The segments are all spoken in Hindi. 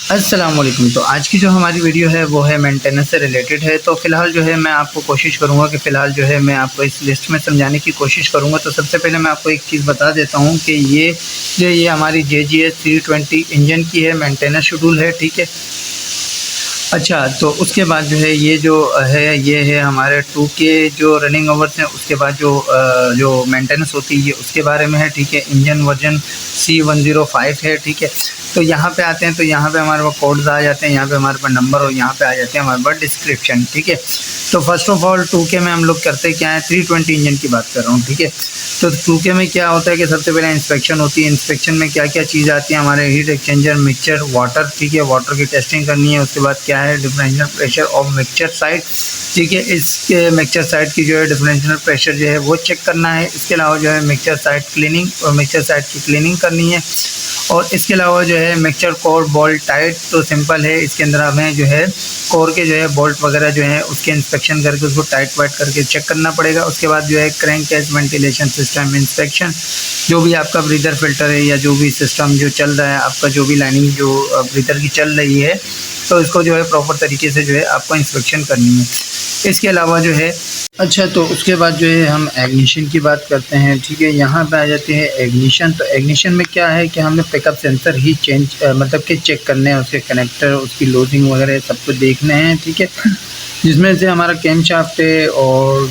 अस्सलाम वालेकुम। तो आज की जो हमारी वीडियो है वो है मेंटेनेंस से रिलेटेड है। तो फ़िलहाल जो है मैं आपको कोशिश करूँगा कि फ़िलहाल जो है मैं आपको इस लिस्ट में समझाने की कोशिश करूँगा। तो सबसे पहले मैं आपको एक चीज़ बता देता हूँ कि ये हमारी JGS 320 इंजन की है, मेंटेनेंस शेड्यूल है, ठीक है। अच्छा, तो उसके बाद जो है ये है हमारे 2 के जो रनिंग आवर्स हैं, उसके बाद जो मेंटेनेंस होती है उसके बारे में है, ठीक है। इंजन वर्जन C105 है, ठीक है। तो यहाँ पे आते हैं तो यहाँ पे हमारे पास कोड्स आ जाते हैं, यहाँ पे हमारे पास नंबर और यहाँ पे आ जाते हैं हमारे पास डिस्क्रिप्शन, ठीक है। तो फर्स्ट ऑफ ऑल 2K में हम लोग करते क्या है, 320 इंजन की बात कर रहा हूँ, ठीक है। तो 2K में क्या होता है कि सबसे पहले इंस्पेक्शन होती है। इंस्पेक्शन में क्या क्या चीज़ आती है, हमारे हीट एक्सचेंजर, मिक्सचर, वाटर, ठीक है। वाटर की टेस्टिंग करनी है। उसके बाद क्या है, differential pressure of mixture side, ठीक है। इसके मिक्सचर साइड की जो है डिफरेंशियल प्रेशर जो है वो चेक करना है। इसके अलावा जो है मिक्सचर साइड क्लीनिंग और मिक्सचर साइड की क्लीनिंग करनी है। और इसके अलावा जो है मिक्सचर कोर बोल्ट टाइट, तो सिंपल है, इसके अंदर हमें जो है कोर के जो है बोल्ट वगैरह जो है उसके इंस्पेक्शन करके उसको टाइट वाइट करके चेक करना पड़ेगा। उसके बाद जो है crank case ventilation system inspection, जो भी आपका ब्रीदर फिल्टर है या जो भी सिस्टम जो चल रहा है, आपका जो भी लाइनिंग जो ब्रीदर की चल रही है, तो इसको जो है प्रॉपर तरीके से जो है आपको इंस्पेक्शन करनी है। इसके अलावा जो है तो उसके बाद जो है हम एग्निशन की बात करते हैं, ठीक है। यहाँ पे आ जाते हैं एग्निशन। तो एग्निशन में क्या है कि हमें पिकअप सेंसर ही मतलब कि चेक करने हैं, उसके कनेक्टर, उसकी लोडिंग वगैरह सब कुछ देखने हैं, ठीक है। जिसमें से हमारा कैम शाफ्ट है और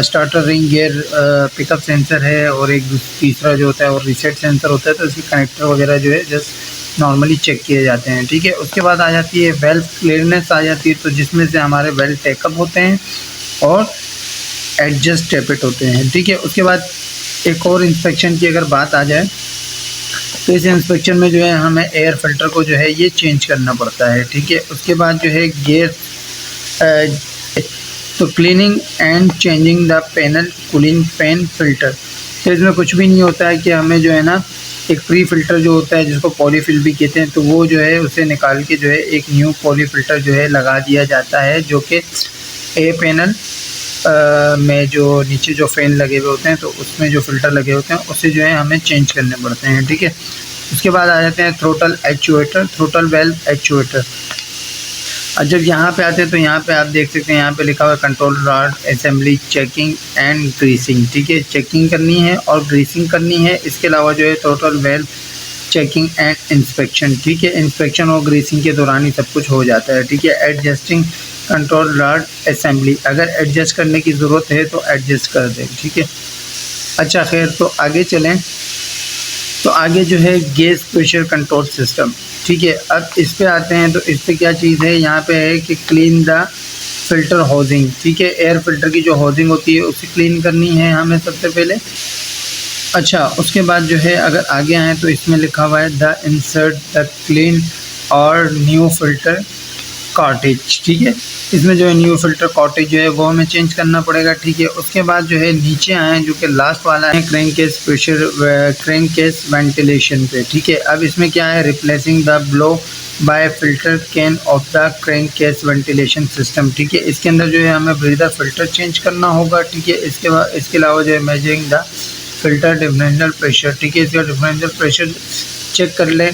starter ring gear pickup sensor है और एक तीसरा जो होता है और रीसेट सेंसर होता है। तो इसके कनेक्टर वगैरह जो है जस्ट नॉर्मली चेक किए जाते हैं, ठीक है। उसके बाद आ जाती है वेल्व क्लियरनेस आ जाती है, तो जिसमें से हमारे वेल्व टेकअप होते हैं और एडजस्ट टेपिट होते हैं, ठीक है। उसके बाद एक और इंस्पेक्शन की अगर बात आ जाए तो इस इंस्पेक्शन में जो है हमें एयर फिल्टर को जो है ये चेंज करना पड़ता है, ठीक है। उसके बाद जो है गियर तो cleaning and changing the panel cooling fan filter. तो इसमें कुछ भी नहीं होता है कि हमें जो है ना एक प्री फिल्टर जो होता है जिसको पॉलीफिल भी कहते हैं, तो वो जो है उसे निकाल के जो है एक न्यू पॉली फिल्टर जो है लगा दिया जाता है, जो कि ए पैनल में जो नीचे जो फैन लगे हुए होते हैं तो उसमें जो फ़िल्टर लगे होते हैं उससे जो है हमें चेंज करने पड़ते हैं, ठीक है। उसके बाद आ जाते हैं throttle actuator, throttle valve actuator. और जब यहाँ पे आते हैं तो यहाँ पे आप देख सकते हैं, यहाँ पे लिखा हुआ है control rod assembly checking and greasing, ठीक है। चेकिंग करनी है और ग्रीसिंग करनी है। इसके अलावा जो है throttle valve checking and inspection, ठीक है। इंस्पेक्शन और ग्रीसिंग के दौरान ही सब कुछ हो जाता है, ठीक है। एडजस्टिंग कंट्रोल रॉड असेंबली, अगर एडजस्ट करने की ज़रूरत है तो एडजस्ट कर दें, ठीक है। अच्छा खैर, तो आगे चलें। तो आगे जो है गैस प्रेशर कंट्रोल सिस्टम, ठीक है। अब इस पे आते हैं तो इस पे क्या चीज़ है, यहाँ पे है कि क्लीन द फिल्टर हाउसिंग, ठीक है। एयर फिल्टर की जो हाउसिंग होती है उसे क्लीन करनी है हमें सबसे पहले। अच्छा, उसके बाद जो है अगर आगे आएँ तो इसमें लिखा हुआ है द इंसर्ट द क्लीन और न्यू फिल्टर कार्टेज, ठीक है। इसमें जो है न्यू फिल्टर कार्टेज जो है वो हमें चेंज करना पड़ेगा, ठीक है। उसके बाद जो है नीचे आए जो कि लास्ट वाला है crank case pressure crank case ventilation पे, ठीक है। अब इसमें क्या है, replacing the blow by filter can of the crank case ventilation system, ठीक है। इसके अंदर जो है हमें ब्रीदर फिल्टर चेंज करना होगा, ठीक है। इसके अलावा जो है measuring the filter differential pressure, ठीक है। इसका डिफरेंशियल प्रेशर चेक कर लें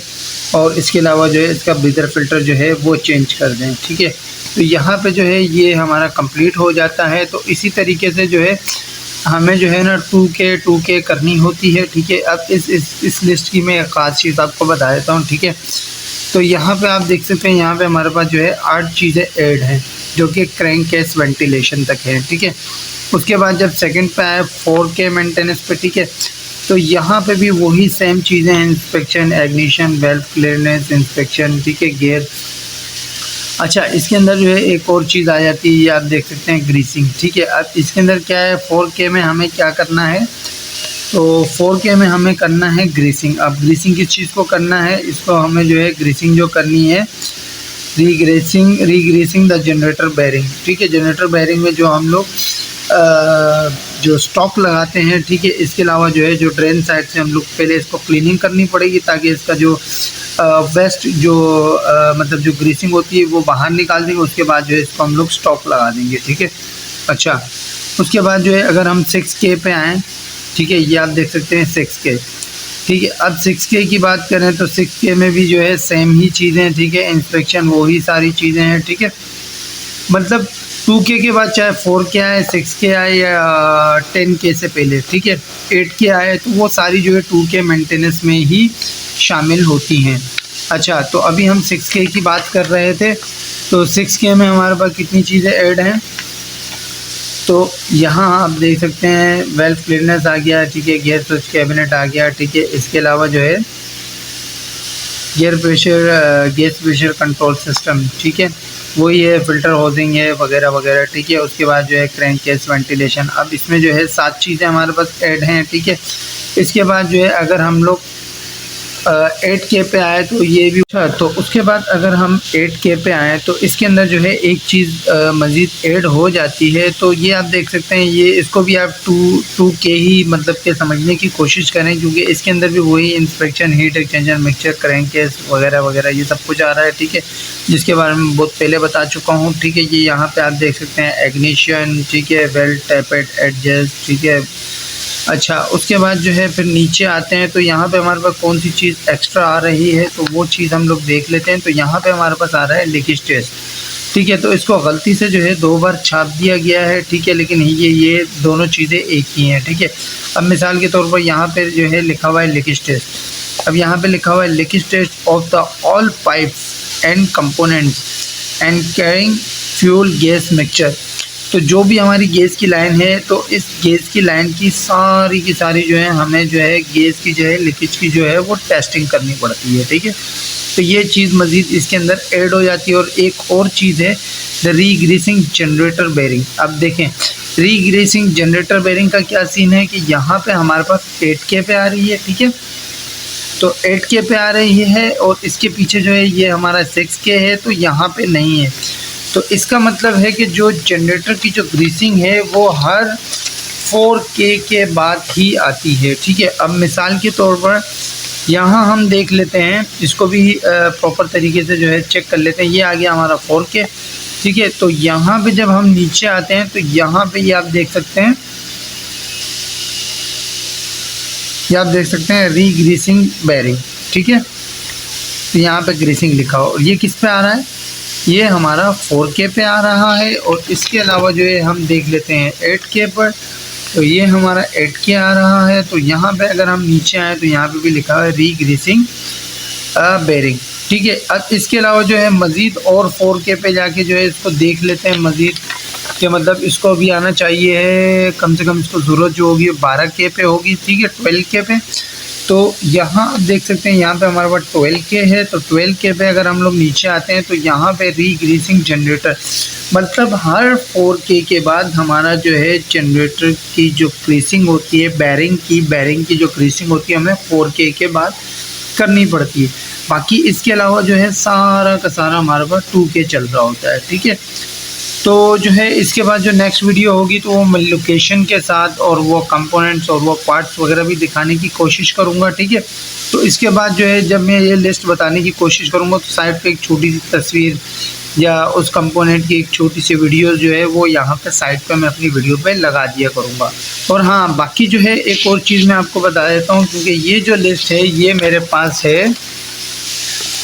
और इसके अलावा जो है इसका ब्रीदर फिल्टर जो है वो चेंज कर दें, ठीक है। तो यहाँ पे जो है ये हमारा कंप्लीट हो जाता है। तो इसी तरीके से जो है हमें जो है ना 2K करनी होती है, ठीक है। अब इस लिस्ट की मैं एक ख़ास चीज़ आपको बता देता हूँ, ठीक है। तो यहाँ पे आप देख सकते हैं, यहाँ पे हमारे पास जो है 8 चीज़ें ऐड हैं जो कि क्रैंक केस वेंटिलेशन तक है, ठीक है। उसके बाद जब सेकंड पे आए 4K मेंटेनेंस पे, ठीक है, तो यहाँ पे भी वही सेम चीज़ें हैं, inspection, ignition, valve clearance inspection, ठीक है, गियर। अच्छा, इसके अंदर जो है एक और चीज़ आ जाती है, ये आप देख सकते हैं ग्रीसिंग, ठीक है। अब इसके अंदर क्या है, 4K में हमें क्या करना है, तो 4K में हमें करना है ग्रीसिंग। अब ग्रीसिंग किस चीज़ को करना है, इसको हमें जो है ग्रीसिंग जो करनी है, रीग्रीसिंग द जनरेटर बैरिंग, ठीक है। जनरेटर बैरिंग में जो हम लोग जो स्टॉक लगाते हैं, ठीक है। इसके अलावा जो है जो ड्रेन साइड से हम लोग पहले इसको क्लीनिंग करनी पड़ेगी ताकि इसका जो वेस्ट जो मतलब जो ग्रीसिंग होती है वो बाहर निकाल देंगे। उसके बाद जो है इसको हम लोग स्टॉक लगा देंगे, ठीक है। अच्छा, उसके बाद जो है अगर हम 6K पे आएँ, ठीक है, ये आप देख सकते हैं 6K। ठीक है। अब 6K की बात करें तो 6K में भी जो है सेम ही चीज़ें, ठीक है, इंस्पेक्शन वही सारी चीज़ें हैं, ठीक है। मतलब 2K के बाद चाहे 4K आए, 6K आए या 10K से पहले, ठीक है, 8K आए, तो वो सारी जो है 2K मेंटेनेंस में ही शामिल होती हैं। अच्छा, तो अभी हम 6K की बात कर रहे थे, तो 6K में हमारे पास कितनी चीज़ें ऐड हैं, तो यहाँ आप देख सकते हैं वेल्व क्लीयरेंस आ गया, ठीक है, गियर स्विच कैबिनेट आ गया, ठीक है। इसके अलावा जो है gear pressure, gas pressure control system, ठीक है, वही है, फिल्टर हाउसिंग है वगैरह वगैरह, ठीक है। उसके बाद जो है क्रैंक केस वेंटिलेशन। अब इसमें जो है 7 चीज़ें हमारे पास ऐड हैं, ठीक है। इसके बाद जो है अगर हम लोग 8K पे आए तो ये भी, तो उसके बाद अगर हम 8K पे आए तो इसके अंदर जो है एक चीज़ मज़ीद ऐड हो जाती है, तो ये आप देख सकते हैं, ये इसको भी आप 2K ही मतलब के समझने की कोशिश करें, क्योंकि इसके अंदर भी वही inspection, heat exchanger, mixture, crank case वगैरह वगैरह ये सब कुछ आ रहा है, ठीक है, जिसके बारे में बहुत पहले बता चुका हूँ, ठीक है। ये यहाँ पे आप देख सकते हैं एग्निशन, ठीक है, बेल्ट, टैपेट, एडजस्ट, ठीक है। अच्छा, उसके बाद जो है फिर नीचे आते हैं, तो यहाँ पे हमारे पास कौन सी चीज़ एक्स्ट्रा आ रही है, तो वो चीज़ हम लोग देख लेते हैं। तो यहाँ पे हमारे पास आ रहा है लीकेज टेस्ट, ठीक है, तो इसको गलती से जो है 2 बार छाप दिया गया है, ठीक है, लेकिन ये दोनों चीज़ें एक ही हैं, ठीक है। अब मिसाल के तौर पर यहाँ पे जो है लिखा हुआ है लीकेज टेस्ट। अब यहाँ पे लिखा हुआ है leakage test of the all pipes and components and carrying fuel gas mixture. तो जो भी हमारी गैस की लाइन है, तो इस गैस की लाइन की सारी जो है हमें जो है गैस की जो है लीकेज की जो है वो टेस्टिंग करनी पड़ती है, ठीक है। तो ये चीज़ मज़ीद इसके अंदर ऐड हो जाती है। और एक और चीज़ है द रीग्रीसिंग जनरेटर बेरिंग। अब देखें रीग्रीसिंग जनरेटर बेरिंग का क्या सीन है कि यहाँ पे हमारे पास 8K पे आ रही है, ठीक है, तो 8K पे आ रही है और इसके पीछे जो है ये हमारा 6K है, तो यहाँ पे नहीं है। तो इसका मतलब है कि जो जनरेटर की जो ग्रीसिंग है वो हर 4K के बाद ही आती है, ठीक है। अब मिसाल के तौर पर यहाँ हम देख लेते हैं, इसको भी प्रॉपर तरीके से जो है चेक कर लेते हैं। ये आ गया हमारा 4K, ठीक है। तो यहाँ पे जब हम नीचे आते हैं तो यहाँ पे ये आप देख सकते हैं, ये आप देख सकते हैं रीग्रीसिंग बेरिंग, ठीक है। तो यहाँ पे ग्रीसिंग लिखा हो और ये किस पे आ रहा है, ये हमारा 4K पे आ रहा है। और इसके अलावा जो है हम देख लेते हैं 8K पर, तो ये हमारा 8K आ रहा है। तो यहाँ पे अगर हम नीचे आए तो यहाँ पे भी लिखा है रीग्रीसिंग बेरिंग, ठीक है। अब इसके अलावा जो है मज़ीद और 4K पे जाके जो है इसको देख लेते हैं मज़ीद, कि मतलब इसको भी आना चाहिए है, कम से कम इसको ज़रूरत जो होगी 12K पे होगी, ठीक है, 12K पे। तो यहाँ आप देख सकते हैं यहाँ पे हमारे पास 12K है। तो 12K पे अगर हम लोग नीचे आते हैं तो यहाँ पे रीग्रीसिंग जनरेटर, मतलब हर 4K के बाद हमारा जो है जनरेटर की जो ग्रीसिंग होती है, बैरिंग की जो ग्रीसिंग होती है, हमें 4K के बाद करनी पड़ती है। बाकी इसके अलावा जो है सारा का सारा हमारे पास 2K चल रहा होता है, ठीक है। तो जो है इसके बाद जो नेक्स्ट वीडियो होगी तो वो लोकेशन के साथ और वो कंपोनेंट्स और वो पार्ट्स वगैरह भी दिखाने की कोशिश करूँगा, ठीक है। तो इसके बाद जो है जब मैं ये लिस्ट बताने की कोशिश करूँगा तो साइड पे एक छोटी सी तस्वीर या उस कंपोनेंट की एक छोटी सी वीडियो जो है वो यहाँ पे साइड पे मैं अपनी वीडियो पे लगा दिया करूँगा। और हाँ, बाकी जो है एक और चीज़ मैं आपको बता देता हूँ, क्योंकि ये जो लिस्ट है ये मेरे पास है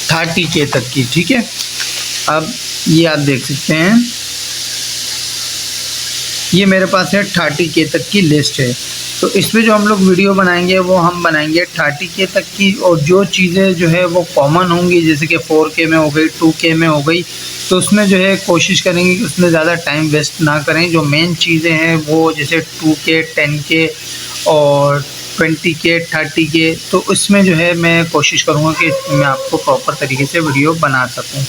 30K तक की, ठीक है। अब ये आप देख सकते हैं, ये मेरे पास है 30K तक की लिस्ट है। तो इसमें जो हम लोग वीडियो बनाएंगे वो हम बनाएंगे 30K तक की, और जो चीज़ें जो है वो कॉमन होंगी, जैसे कि 4K में हो गई, 2K में हो गई, तो उसमें जो है कोशिश करेंगे कि उसमें ज़्यादा टाइम वेस्ट ना करें। जो मेन चीज़ें हैं वो जैसे 2K, 10K और 20K, 30K, तो उसमें जो है मैं कोशिश करूँगा कि मैं आपको प्रॉपर तरीके से वीडियो बना सकूँ,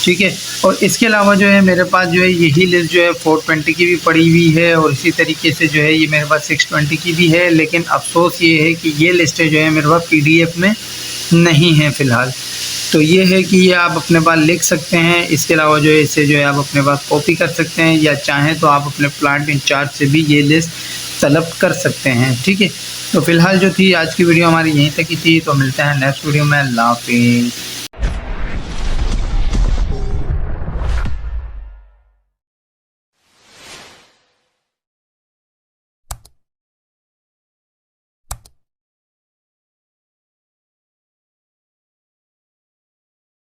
ठीक है। और इसके अलावा जो है मेरे पास जो है यही लिस्ट जो है 420 की भी पड़ी हुई है, और इसी तरीके से जो है ये मेरे पास 620 की भी है। लेकिन अफसोस ये है कि ये लिस्टें जो है मेरे पास PDF में नहीं है फ़िलहाल। तो ये है कि ये आप अपने पास लिख सकते हैं। इसके अलावा जो है इसे जो है आप अपने पास कॉपी कर सकते हैं, या चाहें तो आप अपने प्लांट इंचार्ज से भी ये लिस्ट तलब कर सकते हैं, ठीक है। तो फ़िलहाल जो थी आज की वीडियो हमारी यहीं तक ही थी। तो मिलते हैं नेक्स्ट वीडियो में। अल्लाह हाफ़िज़।